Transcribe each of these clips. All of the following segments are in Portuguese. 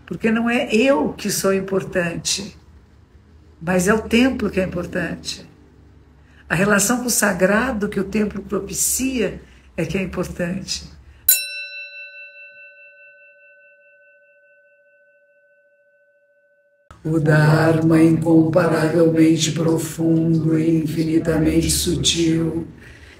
Porque não é eu que sou importante, mas é o templo que é importante. A relação com o sagrado que o templo propicia é que é importante. O Dharma incomparavelmente profundo e infinitamente sutil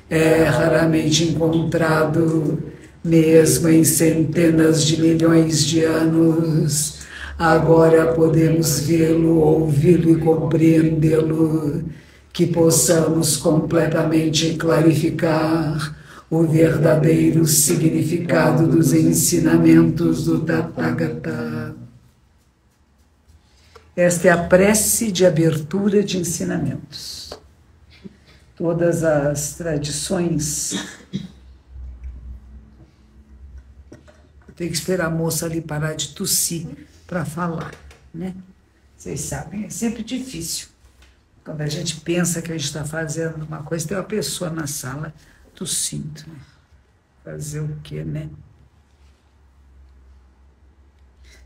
é raramente encontrado, mesmo em centenas de milhões de anos. Agora podemos vê-lo, ouvi-lo e compreendê-lo, que possamos completamente clarificar o verdadeiro significado dos ensinamentos do Tathagata. Esta é a prece de abertura de ensinamentos. Todas as tradições. Tem que esperar a moça ali parar de tossir para falar, né? Vocês sabem, é sempre difícil. Quando a gente pensa que a gente está fazendo uma coisa, tem uma pessoa na sala tossindo. Né? Fazer o quê, né?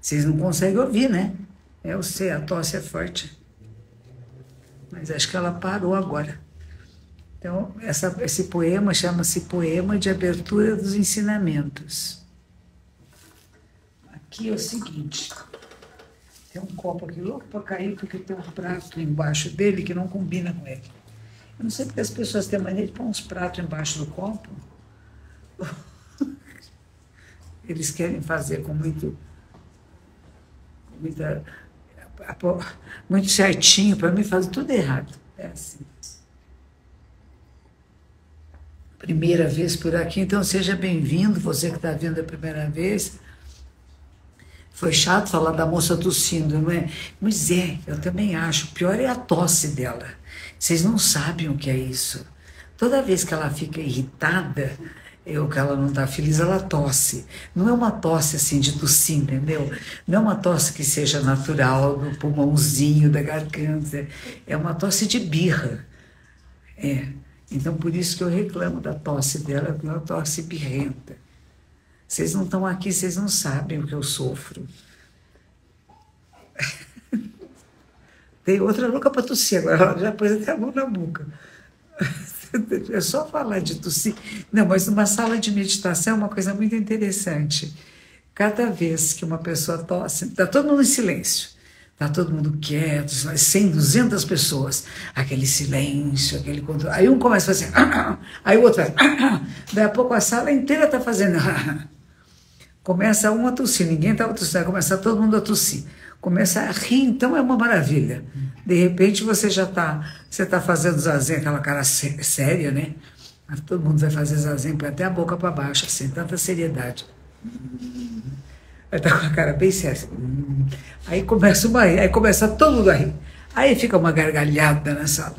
Vocês não conseguem ouvir, né? Eu sei, a tosse é forte. Mas acho que ela parou agora. Então, esse poema chama-se Poema de Abertura dos Ensinamentos. Aqui é o seguinte, tem um copo aqui louco para cair, porque tem um prato embaixo dele que não combina com ele. Eu não sei porque as pessoas têm mania de pôr uns pratos embaixo do copo. Eles querem fazer com muito certinho, para mim faz tudo errado. É assim. Primeira vez por aqui, então seja bem-vindo, você que está vindo a primeira vez. Foi chato falar da moça tossindo, não é? Mas eu também acho. O pior é a tosse dela. Vocês não sabem o que é isso. Toda vez que ela fica irritada, ou que ela não está feliz, ela tosse. Não é uma tosse assim de tossir, entendeu? Não é uma tosse que seja natural, do pulmãozinho, da garganta. É uma tosse de birra. Então, por isso que eu reclamo da tosse dela, porque é uma tosse birrenta. Vocês não estão aqui, vocês não sabem o que eu sofro. Tem outra louca para tossir agora, ela já pôs até a mão na boca. É só falar de tossir. Não, mas numa sala de meditação é uma coisa muito interessante. Cada vez que uma pessoa tosse, está todo mundo em silêncio. Está todo mundo quieto, 100, 200 pessoas. Aquele silêncio, aquele controle. Aí um começa a fazer... Aí o outro faz... Daí a pouco a sala inteira está fazendo... Começa um a tossir, ninguém estava tossindo, começa todo mundo a tossir. Começa a rir, então é uma maravilha. De repente você está fazendo zazen, aquela cara séria, né? Todo mundo vai fazer zazen, põe até a boca para baixo, assim, tanta seriedade. Aí está com a cara bem séria. Aí começa uma rir, aí começa todo mundo a rir. Aí fica uma gargalhada na sala.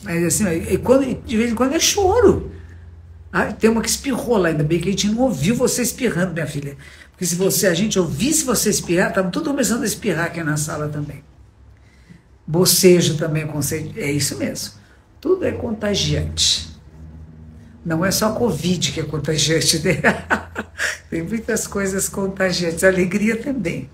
Mas assim, de vez em quando é choro. Tem uma que espirrou lá, ainda bem que a gente não ouviu você espirrando, minha filha. Porque se a gente ouvisse você espirrar, estamos todos começando a espirrar aqui na sala também. Bocejo também é conceito. É isso mesmo. Tudo é contagiante. Não é só Covid que é contagiante. Né? Tem muitas coisas contagiantes. Alegria também.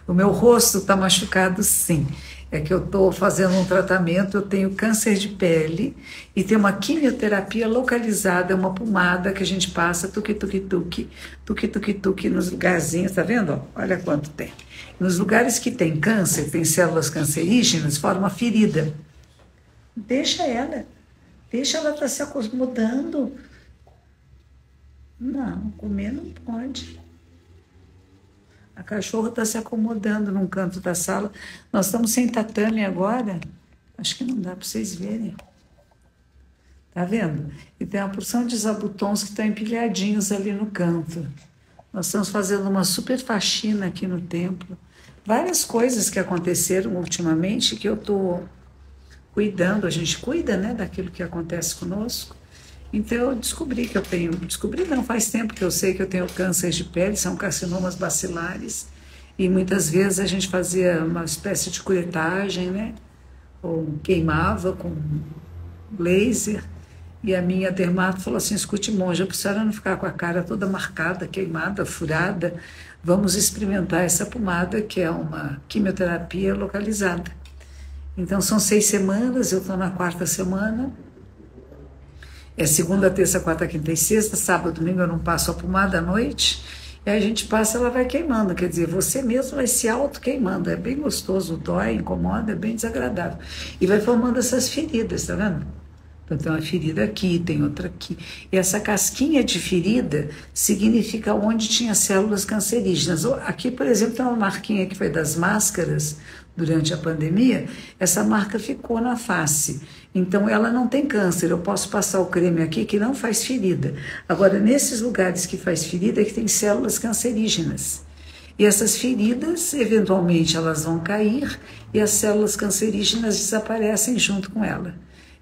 O meu rosto está machucado, sim. É que eu estou fazendo um tratamento, eu tenho câncer de pele e tem uma quimioterapia localizada, uma pomada que a gente passa, tuque-tuque-tuque nos lugarzinhos, tá vendo? Olha quanto tem. Nos lugares que tem câncer, tem células cancerígenas, forma uma ferida. Deixa ela estar se acomodando. Não, comer não pode. A cachorra está se acomodando num canto da sala. Nós estamos sem tatame agora. Acho que não dá para vocês verem. Tá vendo? E tem uma porção de zabutons que estão empilhadinhos ali no canto. Nós estamos fazendo uma super faxina aqui no templo. Várias coisas que aconteceram ultimamente que eu estou cuidando. A gente cuida, né, daquilo que acontece conosco. Então, eu descobri que eu tenho... Descobri não, faz tempo que eu sei que eu tenho câncer de pele, são carcinomas bacilares, e muitas vezes a gente fazia uma espécie de curetagem, né? Ou queimava com laser, E a minha dermato falou assim, escute, monja, para a senhora não ficar com a cara toda marcada, queimada, furada, vamos experimentar essa pomada, que é uma quimioterapia localizada. Então, são 6 semanas, eu estou na 4ª semana, é segunda, terça, quarta, quinta e sexta, sábado, domingo eu não passo a pomada à noite, e aí a gente passa, ela vai queimando, quer dizer, você mesmo vai se auto-queimando, é bem gostoso, dói, incomoda, é bem desagradável. E vai formando essas feridas, tá vendo? Então tem uma ferida aqui, tem outra aqui. E essa casquinha de ferida significa onde tinha células cancerígenas. Aqui, por exemplo, tem uma marquinha que foi das máscaras durante a pandemia, essa marca ficou na face. Então ela não tem câncer, eu posso passar o creme aqui que não faz ferida. Agora, nesses lugares que faz ferida é que tem células cancerígenas. E essas feridas, eventualmente, elas vão cair e as células cancerígenas desaparecem junto com ela.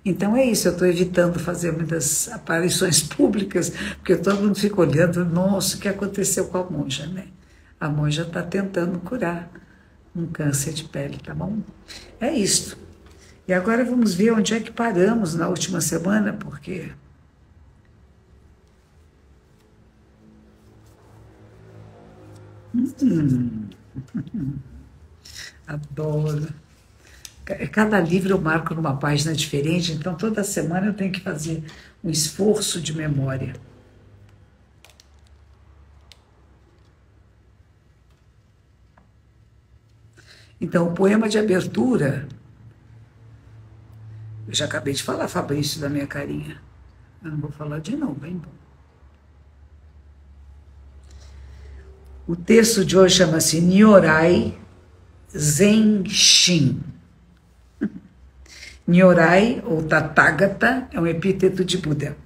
Então é isso, eu estou evitando fazer muitas aparições públicas, porque todo mundo fica olhando, nossa, o que aconteceu com a monja, né? A monja está tentando curar um câncer de pele, tá bom? É isto. E agora vamos ver onde é que paramos na última semana, porque... Adoro. Cada livro eu marco numa página diferente, então toda semana eu tenho que fazer um esforço de memória. Então, o poema de abertura, eu já acabei de falar, Fabrício, da minha carinha. Eu não vou falar de novo, hein? O texto de hoje chama-se Nyorai Zenshin. Nyorai, ou Tathagata, é um epíteto de Buda.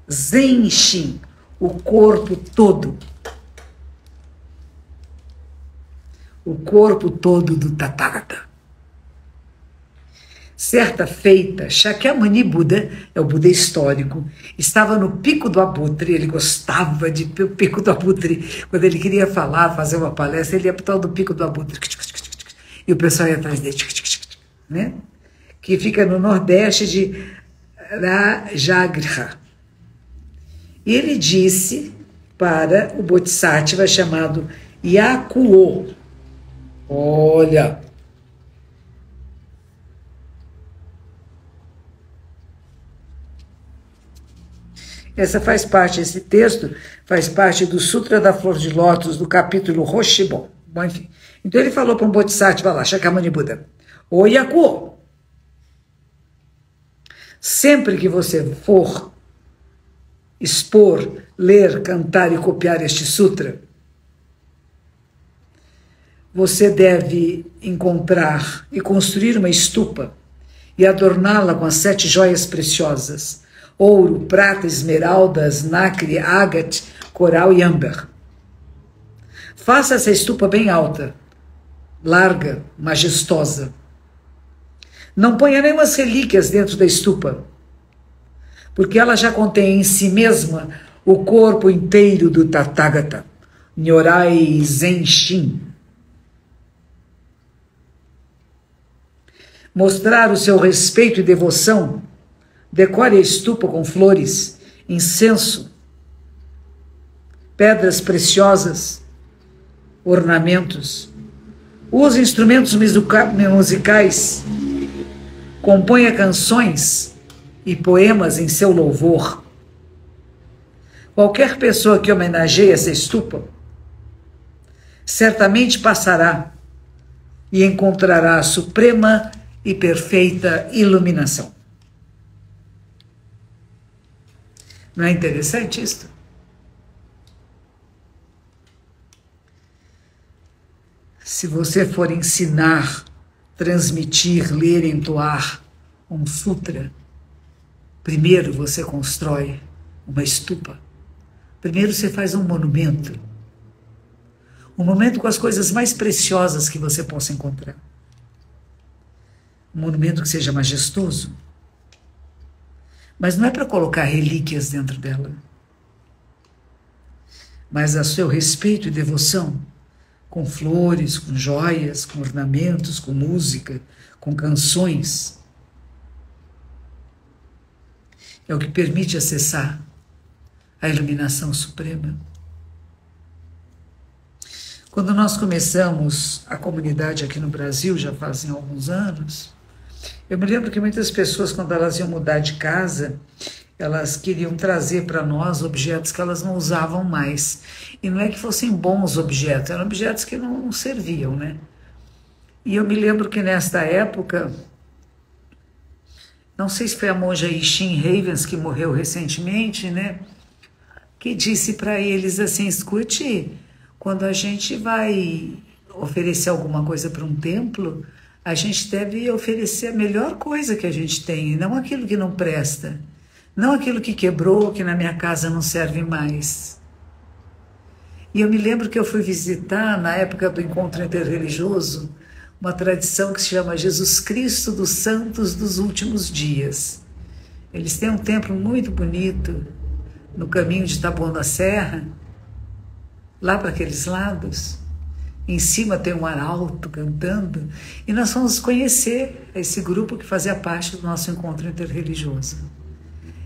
Zenshin, o corpo todo. O corpo todo do Tathagata. Certa feita, Shakyamuni Buda, é o Buda histórico, estava no Pico do Abutre, ele gostava de Pico do Abutre, quando ele queria falar, fazer uma palestra, ele ia para o tal do Pico do Abutre, e o pessoal ia atrás dele, né? Que fica no nordeste de Rajagriha. E ele disse para o Bodhisattva chamado Yakuo, olha, esse texto faz parte do Sutra da Flor de Lótus, do capítulo Roshibon. Bom, enfim. Então ele falou para um Bodhisattva lá, Shakyamuni Buda, ô Yakuo, sempre que você for expor, ler, cantar e copiar este sutra, você deve encontrar e construir uma estupa e adorná-la com as 7 joias preciosas, ouro, prata, esmeraldas, nacre, ágate, coral e âmbar. Faça essa estupa bem alta, larga, majestosa. Não ponha nenhuma relíquias dentro da estupa, porque ela já contém em si mesma o corpo inteiro do Tathagata, Nyorai Zenshin. Mostrar o seu respeito e devoção, decore a estupa com flores, incenso, pedras preciosas, ornamentos. Use instrumentos musicais, componha canções e poemas em seu louvor. Qualquer pessoa que homenageie essa estupa certamente passará e encontrará a suprema e perfeita iluminação. Não é interessante isto? Se você for ensinar, transmitir, ler, entoar um sutra, primeiro você constrói uma estupa. Primeiro você faz um monumento. Um monumento com as coisas mais preciosas que você possa encontrar. Um monumento que seja majestoso. Mas não é para colocar relíquias dentro dela. Mas a seu respeito e devoção, com flores, com joias, com ornamentos, com música, com canções. É o que permite acessar a iluminação suprema. Quando nós começamos a comunidade aqui no Brasil, já fazem alguns anos, eu me lembro que muitas pessoas, quando elas iam mudar de casa, elas queriam trazer para nós objetos que elas não usavam mais. E não é que fossem bons objetos, eram objetos que não serviam, né? E eu me lembro que nesta época, não sei se foi a monja Ishin Ravens, que morreu recentemente, né? Que disse para eles assim, escute, quando a gente vai oferecer alguma coisa para um templo, a gente deve oferecer a melhor coisa que a gente tem, não aquilo que não presta, não aquilo que quebrou, que na minha casa não serve mais. E eu me lembro que eu fui visitar, na época do encontro interreligioso, uma tradição que se chama Jesus Cristo dos Santos dos Últimos Dias. Eles têm um templo muito bonito no caminho de Taboão da Serra, lá para aqueles lados. Em cima tem um arauto cantando, e nós fomos conhecer esse grupo que fazia parte do nosso encontro interreligioso.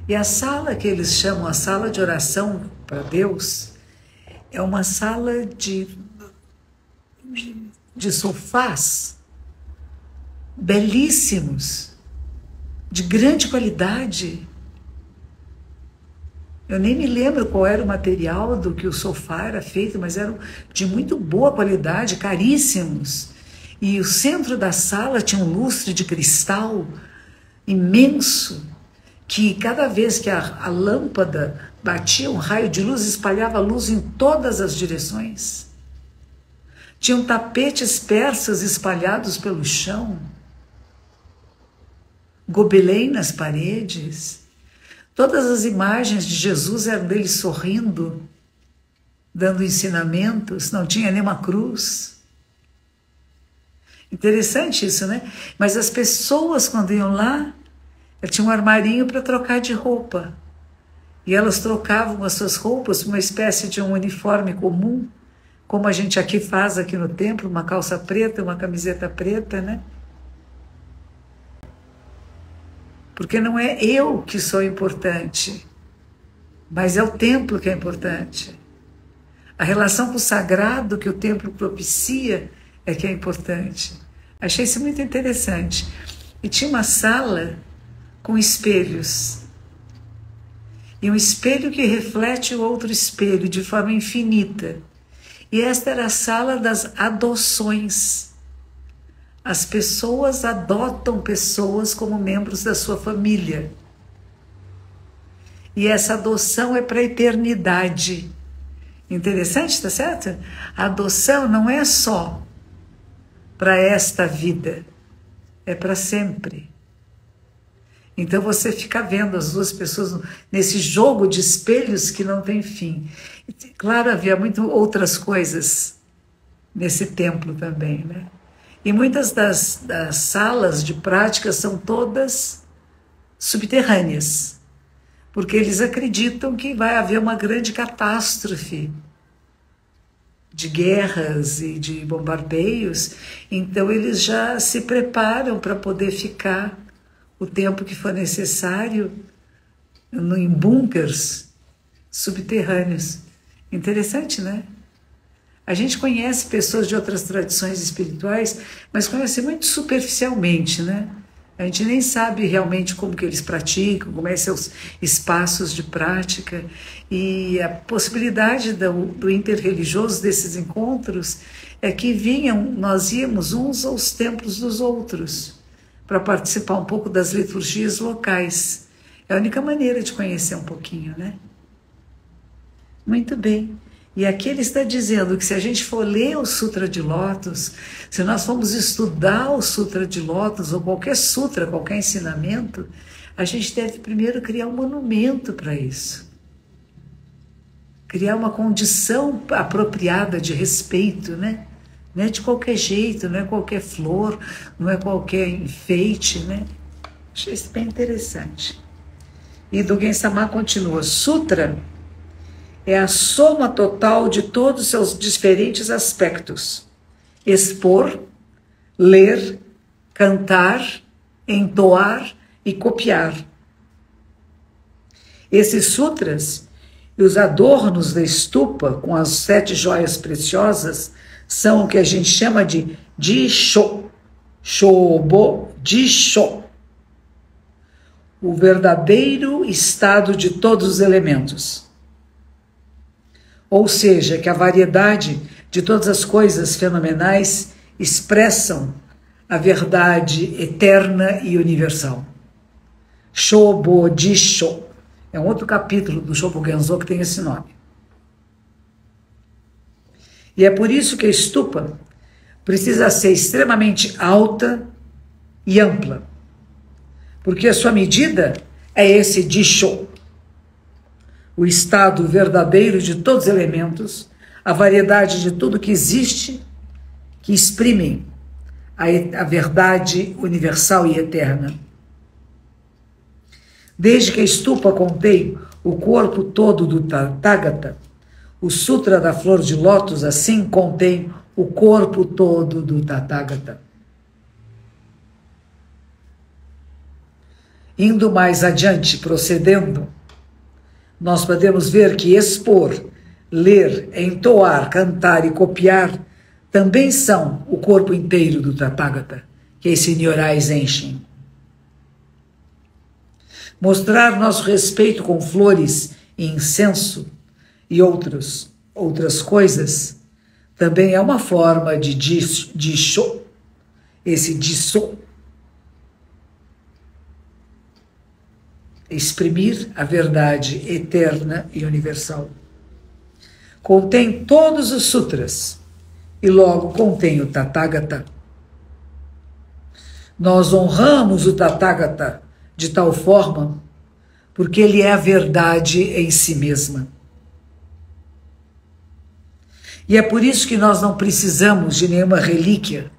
E a sala que eles chamam a sala de oração para Deus é uma sala de sofás belíssimos, de grande qualidade. Eu nem me lembro qual era o material do que o sofá era feito, mas eram de muito boa qualidade, caríssimos. E o centro da sala tinha um lustre de cristal imenso, que cada vez que a lâmpada batia um raio de luz, espalhava luz em todas as direções. Tinham tapetes persas espalhados pelo chão, gobelém nas paredes. Todas as imagens de Jesus eram dele sorrindo, dando ensinamentos, não tinha nenhuma cruz. Interessante isso, né? Mas as pessoas, quando iam lá, tinham um armarinho para trocar de roupa. E elas trocavam as suas roupas por uma espécie de um uniforme comum, como a gente aqui faz aqui no templo, uma calça preta, uma camiseta preta, né? Porque não é eu que sou importante, mas é o templo que é importante. A relação com o sagrado que o templo propicia é que é importante. Achei isso muito interessante. E tinha uma sala com espelhos. E um espelho que reflete o outro espelho de forma infinita. E esta era a sala das adoções. As pessoas adotam pessoas como membros da sua família. E essa adoção é para a eternidade. Interessante, tá certo? A adoção não é só para esta vida, é para sempre. Então você fica vendo as duas pessoas nesse jogo de espelhos que não tem fim. Claro, havia muito outras coisas nesse templo também, né? E muitas das salas de prática são todas subterrâneas, porque eles acreditam que vai haver uma grande catástrofe de guerras e de bombardeios, então eles já se preparam para poder ficar o tempo que for necessário em bunkers subterrâneos. Interessante, né? A gente conhece pessoas de outras tradições espirituais, mas conhece muito superficialmente, né? A gente nem sabe realmente como que eles praticam, como são seus espaços de prática. E a possibilidade do interreligioso desses encontros é que nós íamos uns aos templos dos outros, para participar um pouco das liturgias locais. É a única maneira de conhecer um pouquinho, né? Muito bem. E aqui ele está dizendo que se a gente for ler o Sutra de Lótus, se nós formos estudar o Sutra de Lótus, ou qualquer sutra, qualquer ensinamento, a gente deve primeiro criar um monumento para isso. Criar uma condição apropriada de respeito, né? Não é de qualquer jeito, não é qualquer flor, não é qualquer enfeite, né? Achei isso bem interessante. E Dogen Sama continua, Sutra é a soma total de todos os seus diferentes aspectos. Expor, ler, cantar, entoar e copiar. Esses sutras e os adornos da estupa com as 7 joias preciosas são o que a gente chama de Jisho, Shobo Jisho, o verdadeiro estado de todos os elementos. Ou seja, que a variedade de todas as coisas fenomenais expressam a verdade eterna e universal. Shobo Jisho é um outro capítulo do Shobogenzo que tem esse nome. E é por isso que a estupa precisa ser extremamente alta e ampla, porque a sua medida é esse Jisho, o estado verdadeiro de todos os elementos, a variedade de tudo que existe, que exprimem a verdade universal e eterna. Desde que a estupa contém o corpo todo do Tathagata, o Sutra da Flor de Lótus assim contém o corpo todo do Tathagata. Indo mais adiante, procedendo, nós podemos ver que expor, ler, entoar, cantar e copiar também são o corpo inteiro do Tathagata, que esse Nyorai Zenshin. Mostrar nosso respeito com flores e incenso e outras coisas também é uma forma de Jisho, esse Jisho. Exprimir a verdade eterna e universal. Contém todos os sutras e logo contém o Tathagata. Nós honramos o Tathagata de tal forma porque ele é a verdade em si mesma. E é por isso que nós não precisamos de nenhuma relíquia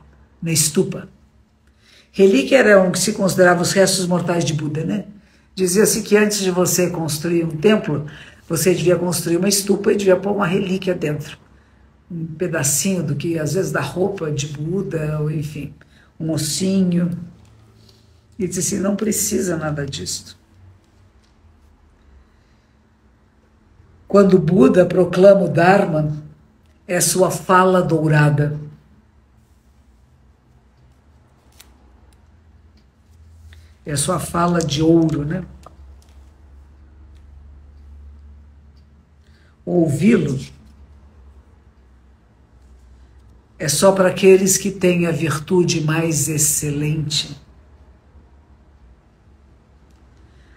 na estupa. Relíquia era o que se considerava os restos mortais de Buda, né? Dizia-se que antes de você construir um templo, você devia construir uma estupa e devia pôr uma relíquia dentro. Um pedacinho do que, às vezes, da roupa de Buda, ou enfim, um ossinho. E disse assim, não precisa nada disso. Quando Buda proclama o Dharma, é sua fala dourada. É sua fala de ouro, né? Ouvi-lo é só para aqueles que têm a virtude mais excelente.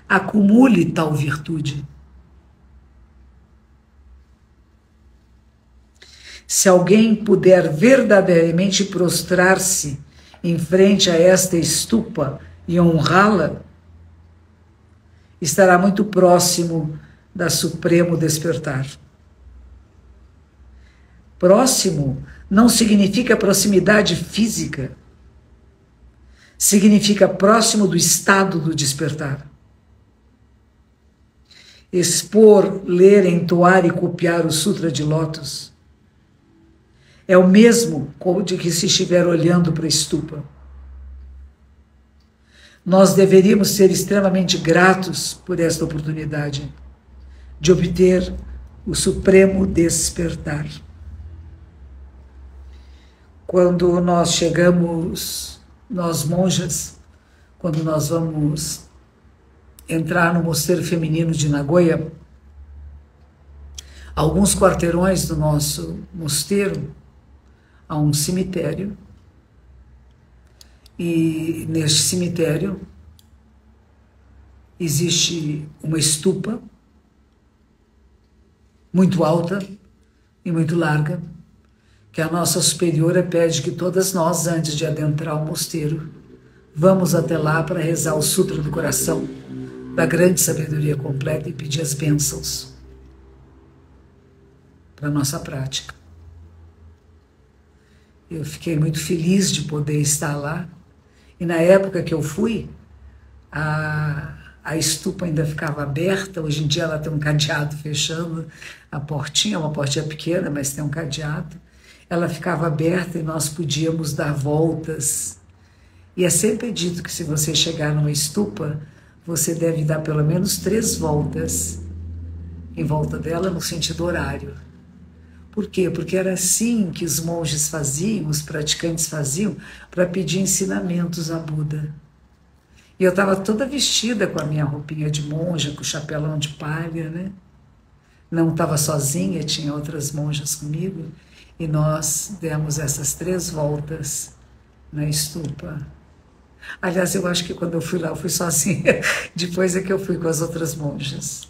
Acumule tal virtude. Se alguém puder verdadeiramente prostrar-se em frente a esta estupa e honrá-la, estará muito próximo da supremo despertar. Próximo não significa proximidade física, significa próximo do estado do despertar. Expor, ler, entoar e copiar o Sutra de Lótus é o mesmo de que se estiver olhando para a estupa. Nós deveríamos ser extremamente gratos por esta oportunidade de obter o supremo despertar. Quando nós chegamos, nós monjas, quando nós vamos entrar no mosteiro feminino de Nagoya, alguns quarteirões do nosso mosteiro, há um cemitério, e neste cemitério existe uma estupa muito alta e muito larga, que a nossa superiora pede que todas nós, antes de adentrar o mosteiro, vamos até lá para rezar o Sutra do Coração, da grande sabedoria completa e pedir as bênçãos para a nossa prática. Eu fiquei muito feliz de poder estar lá, e na época que eu fui, a estupa ainda ficava aberta. Hoje em dia ela tem um cadeado fechando a portinha, uma portinha pequena, mas tem um cadeado. Ela ficava aberta e nós podíamos dar voltas. E é sempre dito que se você chegar numa estupa, você deve dar pelo menos 3 voltas em volta dela no sentido horário. Por quê? Porque era assim que os monges faziam, os praticantes faziam, para pedir ensinamentos a Buda. E eu estava toda vestida com a minha roupinha de monja, com o chapelão de palha, né? Não estava sozinha, tinha outras monjas comigo, e nós demos essas 3 voltas na estupa. Aliás, eu acho que quando eu fui lá, eu fui sozinha, depois é que eu fui com as outras monjas.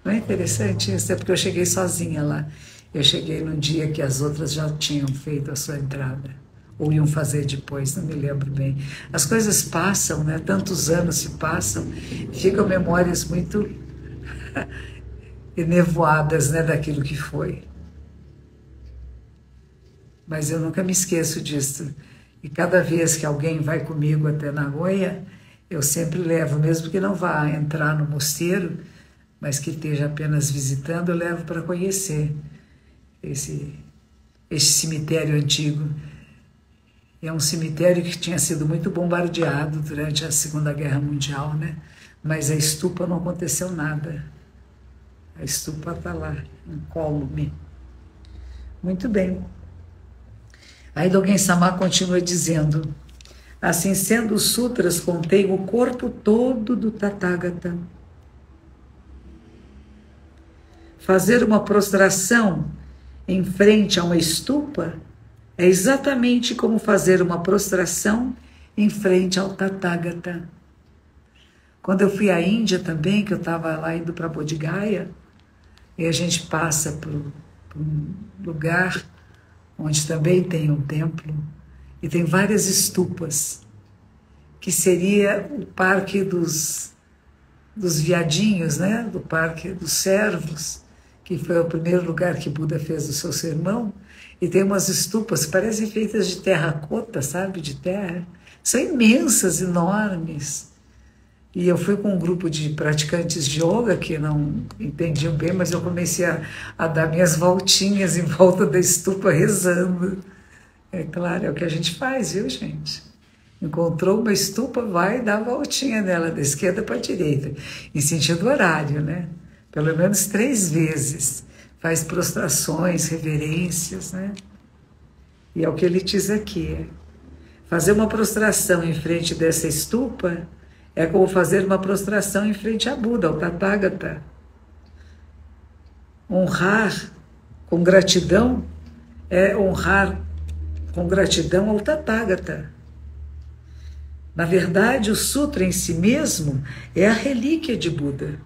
Não é interessante isso? É porque eu cheguei sozinha lá. Eu cheguei no dia que as outras já tinham feito a sua entrada, ou iam fazer depois, não me lembro bem. As coisas passam, né? Tantos anos se passam, ficam memórias muito enevoadas, né, daquilo que foi. Mas eu nunca me esqueço disso. E cada vez que alguém vai comigo até Nagoya, eu sempre levo, mesmo que não vá entrar no mosteiro, mas que esteja apenas visitando, eu levo para conhecer esse cemitério antigo. É um cemitério que tinha sido muito bombardeado durante a Segunda Guerra Mundial, né? Mas a estupa não aconteceu nada. A estupa está lá, incólume. Muito bem. Aí Dogen Sama continua dizendo: assim sendo, os sutras contêm o corpo todo do Tathagata. Fazer uma prostração em frente a uma estupa é exatamente como fazer uma prostração em frente ao Tathagata. Quando eu fui à Índia também, que eu estava lá indo para Bodh Gaya, e a gente passa por um lugar onde também tem um templo, e tem várias estupas, que seria o Parque dos Viadinhos, né? Do Parque dos Servos, que foi o primeiro lugar que Buda fez o seu sermão, e tem umas estupas, parecem feitas de terracota, sabe, de terra, são imensas, enormes. E eu fui com um grupo de praticantes de yoga que não entendiam bem, mas eu comecei a dar minhas voltinhas em volta da estupa rezando. É claro, é o que a gente faz, viu, gente? Encontrou uma estupa, vai dar a voltinha nela, da esquerda para a direita, em sentido horário, né? Pelo menos 3 vezes. Faz prostrações, reverências, né? E é o que ele diz aqui. Fazer uma prostração em frente dessa estupa é como fazer uma prostração em frente a Buda, ao Tathagata. Honrar com gratidão é honrar com gratidão ao Tathagata. Na verdade, o sutra em si mesmo é a relíquia de Buda.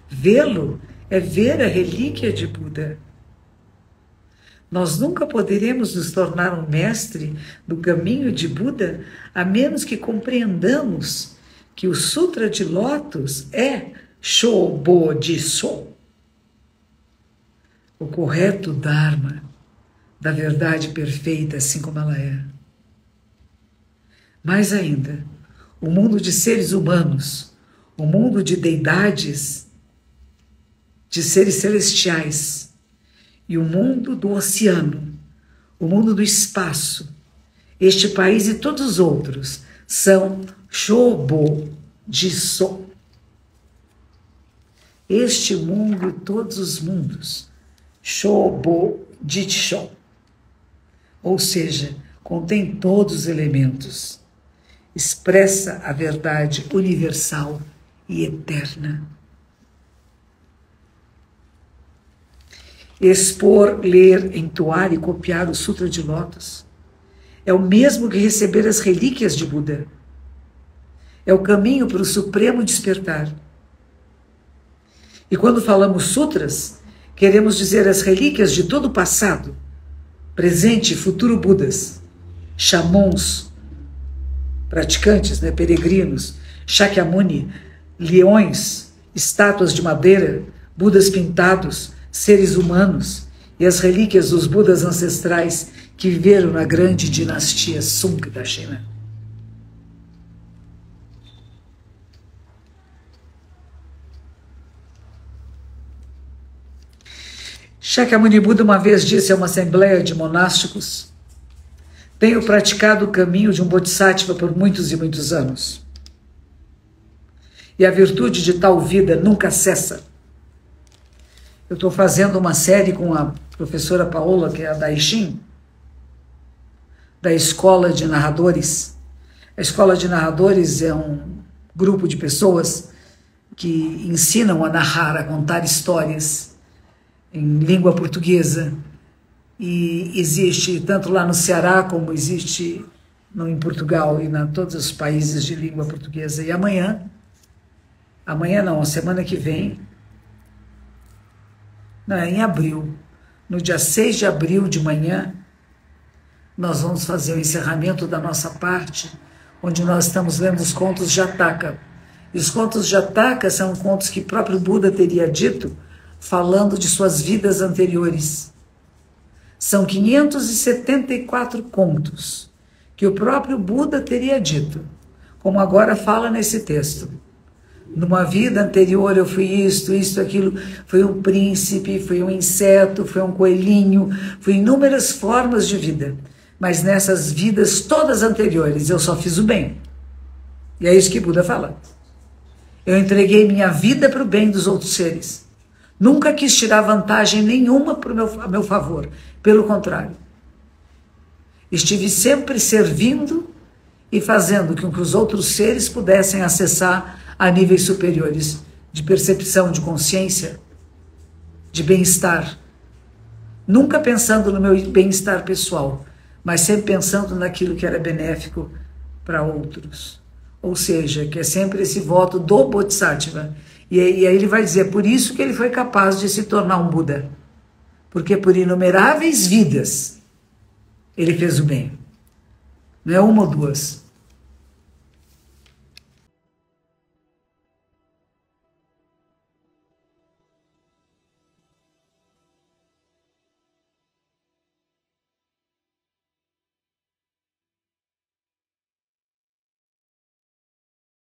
Vê-lo é ver a relíquia de Buda. Nós nunca poderemos nos tornar um mestre do caminho de Buda a menos que compreendamos que o Sutra de Lótus é Shobodhiso, o correto Dharma da verdade perfeita assim como ela é. Mais ainda, o mundo de seres humanos, o mundo de deidades, de seres celestiais, e o mundo do oceano, o mundo do espaço, este país e todos os outros são Shobodhiso. Este mundo e todos os mundos, Shobodhiso, ou seja, contém todos os elementos, expressa a verdade universal e eterna. Expor, ler, entoar e copiar o Sutra de Lótus é o mesmo que receber as relíquias de Buda. É o caminho para o supremo despertar. E quando falamos sutras, queremos dizer as relíquias de todo o passado, presente e futuro Budas, Shamons, praticantes, né, peregrinos, Shakyamuni, leões, estátuas de madeira, Budas pintados, seres humanos e as relíquias dos Budas ancestrais que viveram na grande dinastia Sung da China. Shakyamuni Buda uma vez disse a uma assembleia de monásticos: tenho praticado o caminho de um Bodhisattva por muitos e muitos anos. e a virtude de tal vida nunca cessa. Eu estou fazendo uma série com a professora Paola, que é a Daishin, da Escola de Narradores. A Escola de Narradores é um grupo de pessoas que ensinam a narrar, a contar histórias em língua portuguesa. E existe tanto lá no Ceará como existe em Portugal e em todos os países de língua portuguesa. E amanhã não, a semana que vem, não, é em abril, no dia 6 de abril de manhã, nós vamos fazer o encerramento da nossa parte, onde nós estamos lendo os contos Jataka. E os contos Jataka são contos que o próprio Buda teria dito, falando de suas vidas anteriores. São 574 contos que o próprio Buda teria dito, como agora fala nesse texto. Numa vida anterior eu fui isto, aquilo, fui um príncipe, fui um inseto, fui um coelhinho, fui inúmeras formas de vida. Mas nessas vidas todas anteriores eu só fiz o bem. E é isso que Buda fala. Eu entreguei minha vida para o bem dos outros seres. Nunca quis tirar vantagem nenhuma a meu favor. Pelo contrário. Estive sempre servindo e fazendo com que os outros seres pudessem acessar a níveis superiores de percepção, de consciência, de bem-estar. Nunca pensando no meu bem-estar pessoal, mas sempre pensando naquilo que era benéfico para outros. Ou seja, que é sempre esse voto do Bodhisattva. E aí ele vai dizer, por isso que ele foi capaz de se tornar um Buda. Porque por inumeráveis vidas ele fez o bem. Não é uma ou duas.